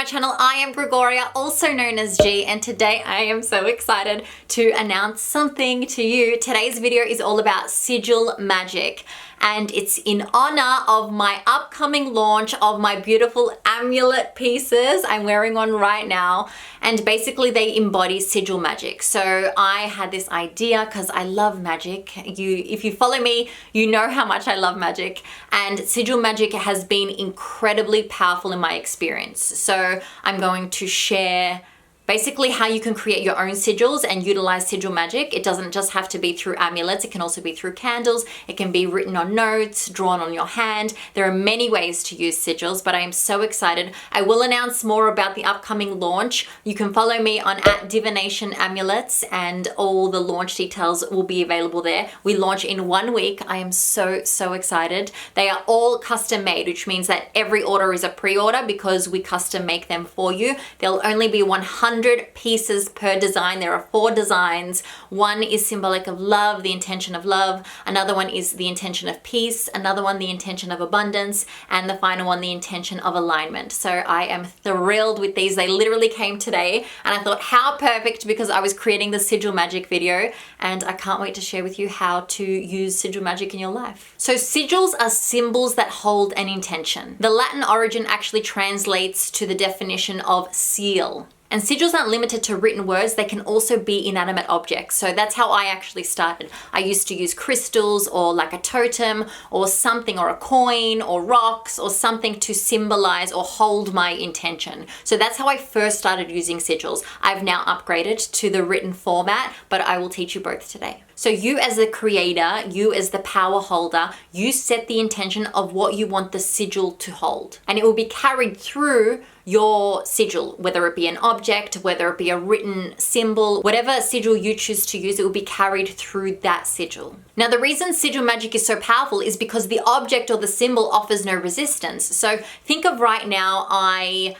channel. I am Gregoria, also known as G, and today I am so excited to announce something to you. Today's video is all about Sigil Magic, and it's in honor of my upcoming launch of my beautiful amulet pieces. I'm wearing one right now, and basically they embody Sigil Magic. So I had this idea because I love magic. If you follow me, you know how much I love magic, and Sigil Magic has been incredibly powerful in my experience. So I'm going to share basically how you can create your own sigils and utilize Sigil Magic. It doesn't just have to be through amulets, it can also be through candles, it can be written on notes, drawn on your hand. There are many ways to use sigils, but I am so excited. I will announce more about the upcoming launch. You can follow me on @DivinationAmulets and all the launch details will be available there. We launch in 1 week. I am so excited. They are all custom made, which means that every order is a pre-order because we custom make them for you. There'll only be 100 pieces per design. There are 4 designs. One is symbolic of love, the intention of love. Another one is the intention of peace. Another one, the intention of abundance. And the final one, the intention of alignment. So I am thrilled with these. They literally came today, and I thought how perfect, because I was creating the Sigil Magic video, and I can't wait to share with you how to use Sigil Magic in your life. So sigils are symbols that hold an intention. The Latin origin actually translates to the definition of seal. And sigils aren't limited to written words, they can also be inanimate objects. So that's how I actually started. I used to use crystals or like a totem or something, or a coin or rocks or something to symbolize or hold my intention. So that's how I first started using sigils. I've now upgraded to the written format, but I will teach you both today. So you as the creator, you as the power holder, you set the intention of what you want the sigil to hold. And it will be carried through your sigil, whether it be an object, whether it be a written symbol, whatever sigil you choose to use, it will be carried through that sigil. Now, the reason Sigil Magic is so powerful is because the object or the symbol offers no resistance. So think of right now, I'm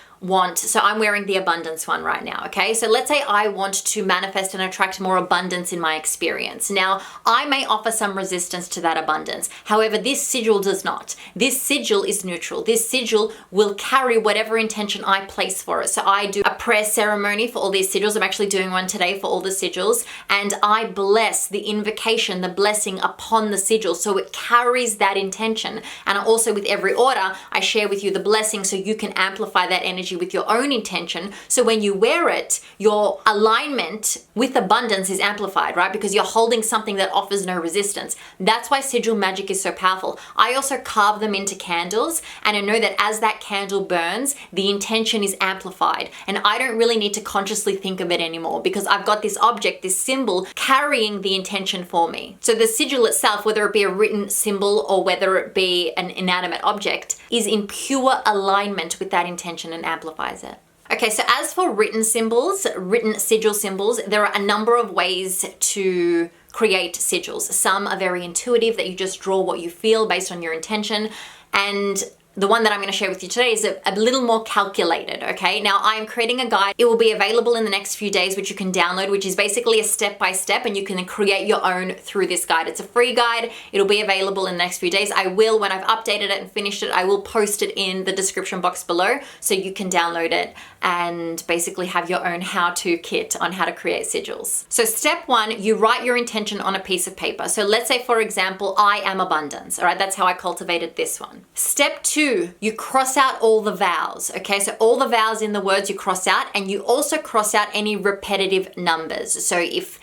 wearing the abundance one right now, okay? So let's say I want to manifest and attract more abundance in my experience. Now, I may offer some resistance to that abundance. However, this sigil does not. This sigil is neutral. This sigil will carry whatever intention I place for it. So I do a prayer ceremony for all these sigils. I'm actually doing one today for all the sigils. And I bless the invocation, the blessing upon the sigil. So it carries that intention. And also with every order, I share with you the blessing so you can amplify that energy with your own intention. So when you wear it, your alignment with abundance is amplified, right? Because you're holding something that offers no resistance. That's why Sigil Magic is so powerful. I also carve them into candles, and I know that as that candle burns, the intention is amplified. And I don't really need to consciously think of it anymore because I've got this object, this symbol, carrying the intention for me. So the sigil itself, whether it be a written symbol or whether it be an inanimate object, is in pure alignment with that intention and amplifies it. Okay, so as for written symbols, written sigil symbols, there are a number of ways to create sigils. Some are very intuitive, that you just draw what you feel based on your intention, and the one that I'm going to share with you today is a little more calculated, okay? Now, I'm creating a guide. It will be available in the next few days, which you can download, which is basically a step-by-step, and you can create your own through this guide. It's a free guide. It'll be available in the next few days. I will, when I've updated it and finished it, I will post it in the description box below so you can download it and basically have your own how-to kit on how to create sigils. So step 1, you write your intention on a piece of paper. So let's say, for example, I am abundance, all right? That's how I cultivated this one. Step 2, you cross out all the vowels, okay? So all the vowels in the words you cross out, and you also cross out any repetitive numbers. So if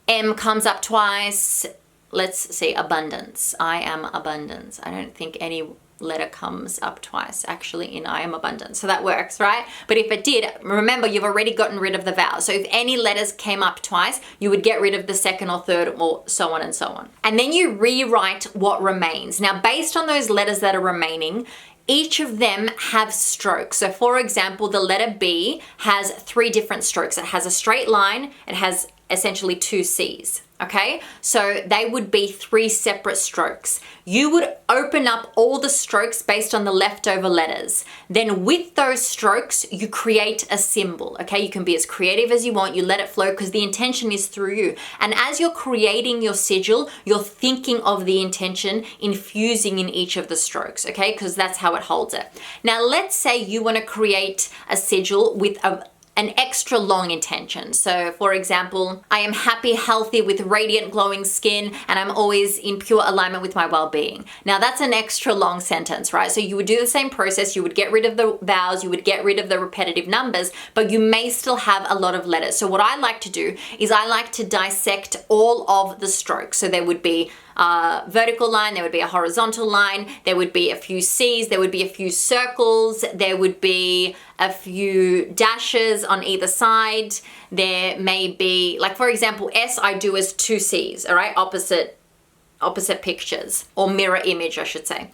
M comes up twice, let's see, abundance. I am abundance. I don't think any letter comes up twice actually in I am abundance. So that works, right? But if it did, remember, you've already gotten rid of the vowel. So if any letters came up twice, you would get rid of the second or third, or so on and so on. And then you rewrite what remains. Now, based on those letters that are remaining, each of them have strokes. So for example, the letter B has 3 different strokes. It has a straight line, it has essentially 2 C's. Okay, so they would be 3 separate strokes. You would open up all the strokes based on the leftover letters. Then with those strokes, you create a symbol. Okay, you can be as creative as you want. You let it flow because the intention is through you. And as you're creating your sigil, you're thinking of the intention infusing in each of the strokes. Okay, because that's how it holds it. Now, let's say you want to create a sigil with an extra long intention. So for example, I am happy, healthy with radiant glowing skin, and I'm always in pure alignment with my well-being. Now that's an extra long sentence, right? So you would do the same process. You would get rid of the vowels, you would get rid of the repetitive numbers, but you may still have a lot of letters. So what I like to do is I like to dissect all of the strokes. So there would be a vertical line, there would be a horizontal line, there would be a few C's, there would be a few circles, there would be a few dashes on either side. There may be, like for example, S I do as 2 C's, all right? Opposite pictures, or mirror image, I should say.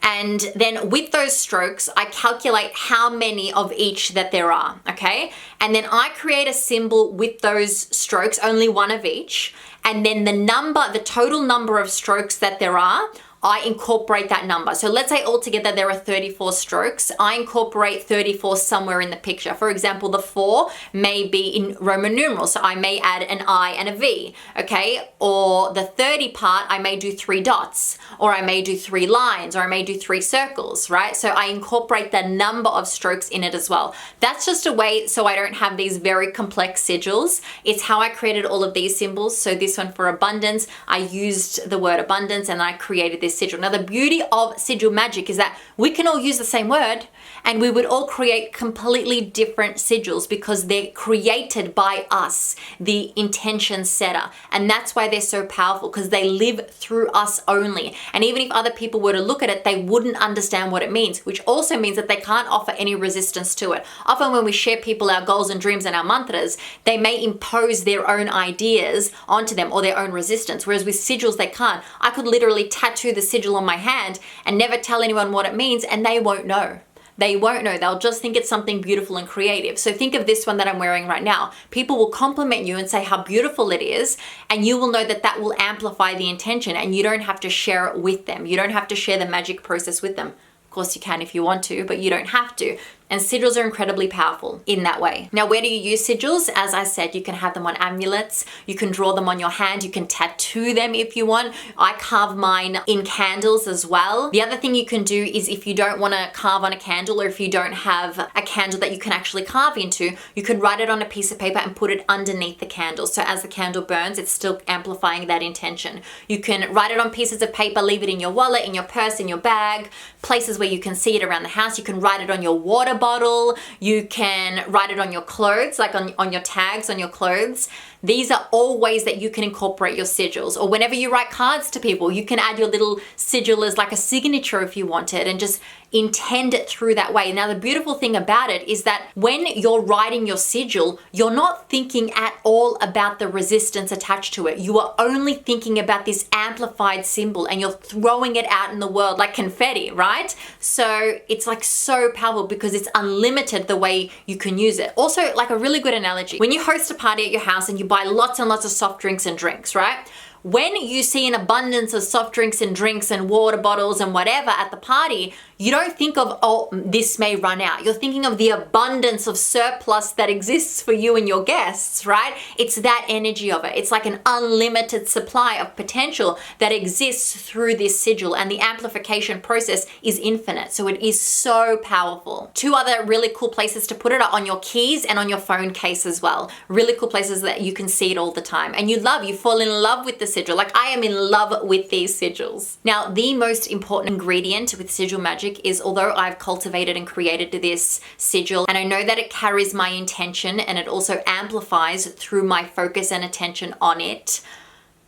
And then with those strokes, I calculate how many of each that there are, okay? And then I create a symbol with those strokes, only one of each. And then the total number of strokes that there are, I incorporate that number. So let's say altogether there are 34 strokes. I incorporate 34 somewhere in the picture. For example, the 4 may be in Roman numerals. So I may add an I and a V, okay? Or the 30 part, I may do 3 dots, or I may do 3 lines, or I may do 3 circles, right? So I incorporate the number of strokes in it as well. That's just a way so I don't have these very complex sigils. It's how I created all of these symbols. So this one for abundance, I used the word abundance and I created this sigil. Now the beauty of Sigil Magic is that we can all use the same word and we would all create completely different sigils because they're created by us, the intention setter. And that's why they're so powerful, because they live through us only. And even if other people were to look at it, they wouldn't understand what it means, which also means that they can't offer any resistance to it. Often when we share people our goals and dreams and our mantras, they may impose their own ideas onto them or their own resistance. Whereas with sigils, they can't. I could literally tattoo the sigil on my hand and never tell anyone what it means, and they won't know. They won't know. They'll just think it's something beautiful and creative. So think of this one that I'm wearing right now. People will compliment you and say how beautiful it is, and you will know that that will amplify the intention, and you don't have to share it with them. You don't have to share the magic process with them. Of course you can if you want to, but you don't have to. And sigils are incredibly powerful in that way. Now, where do you use sigils? As I said, you can have them on amulets. You can draw them on your hand. You can tattoo them if you want. I carve mine in candles as well. The other thing you can do is if you don't want to carve on a candle, or if you don't have a candle that you can actually carve into, you can write it on a piece of paper and put it underneath the candle. So as the candle burns, it's still amplifying that intention. You can write it on pieces of paper, leave it in your wallet, in your purse, in your bag, places where you can see it around the house. You can write it on your water bottle. You can write it on your clothes, like on your tags on your clothes. These are all ways that you can incorporate your sigils. Or whenever you write cards to people, you can add your little sigil as like a signature if you wanted, and just intend it through that way. Now, the beautiful thing about it is that when you're writing your sigil, you're not thinking at all about the resistance attached to it. You are only thinking about this amplified symbol, and you're throwing it out in the world like confetti, right? So it's like so powerful because it's unlimited the way you can use it. Also, like a really good analogy, when you host a party at your house and you buy lots and lots of soft drinks and drinks, right? When you see an abundance of soft drinks and water bottles and whatever at the party, you don't think of, oh, this may run out. You're thinking of the abundance of surplus that exists for you and your guests, right? It's that energy of it. It's like an unlimited supply of potential that exists through this sigil, and the amplification process is infinite. So it is so powerful. 2 other really cool places to put it are on your keys and on your phone case as well. Really cool places that you can see it all the time. And you fall in love with the sigil. Like I am in love with these sigils. Now, the most important ingredient with Sigil Magic is, although I've cultivated and created this sigil, and I know that it carries my intention and it also amplifies through my focus and attention on it,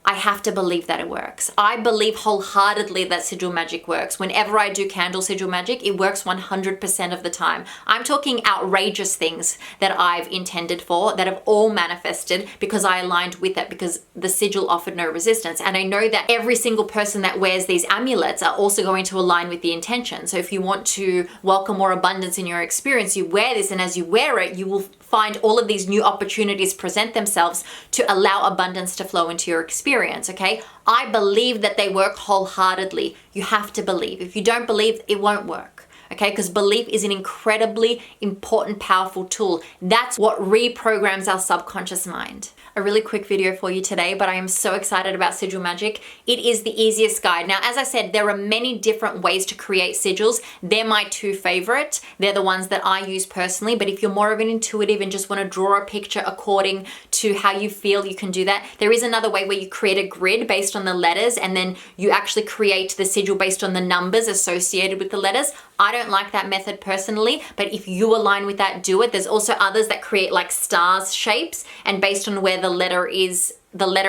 I have to believe that it works. I believe wholeheartedly that Sigil Magic works. Whenever I do candle Sigil Magic, it works 100% of the time. I'm talking outrageous things that I've intended for, that have all manifested because I aligned with it, because the sigil offered no resistance. And I know that every single person that wears these amulets are also going to align with the intention. So if you want to welcome more abundance in your experience, you wear this, and as you wear it, you will find all of these new opportunities present themselves to allow abundance to flow into your experience, okay? I believe that they work wholeheartedly. You have to believe. If you don't believe, it won't work. Okay, because belief is an incredibly important, powerful tool. That's what reprograms our subconscious mind. A really quick video for you today, but I am so excited about Sigil Magic. It is the easiest guide. Now, as I said, there are many different ways to create sigils. They're my two favorite. They're the ones that I use personally, but if you're more of an intuitive and just want to draw a picture according to how you feel, you can do that. There is another way where you create a grid based on the letters, and then you actually create the sigil based on the numbers associated with the letters. I don't like that method personally, but if you align with that, do it. There's also others that create like stars shapes, and based on where the letter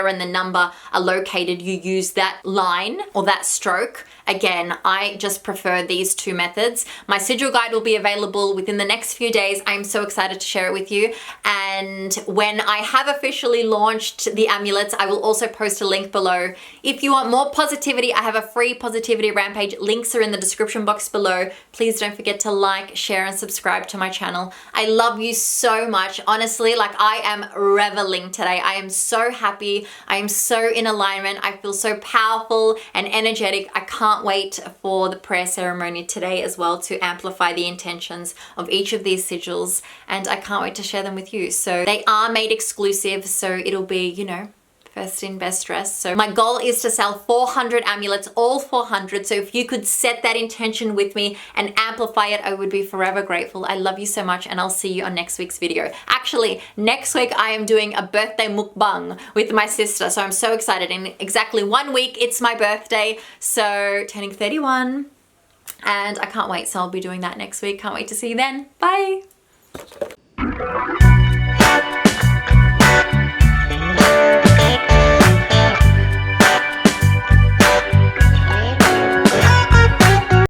and the number are located, you use that line or that stroke. Again, I just prefer these two methods. My sigil guide will be available within the next few days. I'm so excited to share it with you. And when I have officially launched the amulets, I will also post a link below. If you want more positivity, I have a free Positivity Rampage. Links are in the description box below. Please don't forget to like, share, and subscribe to my channel. I love you so much. Honestly, like I am reveling today. I am so happy. I am so in alignment. I feel so powerful and energetic. I can't wait for the prayer ceremony today as well to amplify the intentions of each of these sigils, and I can't wait to share them with you. So they are made exclusive, so it'll be, you know, first in, best dressed. So my goal is to sell 400 amulets, all 400. So if you could set that intention with me and amplify it, I would be forever grateful. I love you so much, and I'll see you on next week's video. Actually, next week I am doing a birthday mukbang with my sister. So I'm so excited. In exactly 1 week, it's my birthday. So turning 31. And I can't wait. So I'll be doing that next week. Can't wait to see you then. Bye.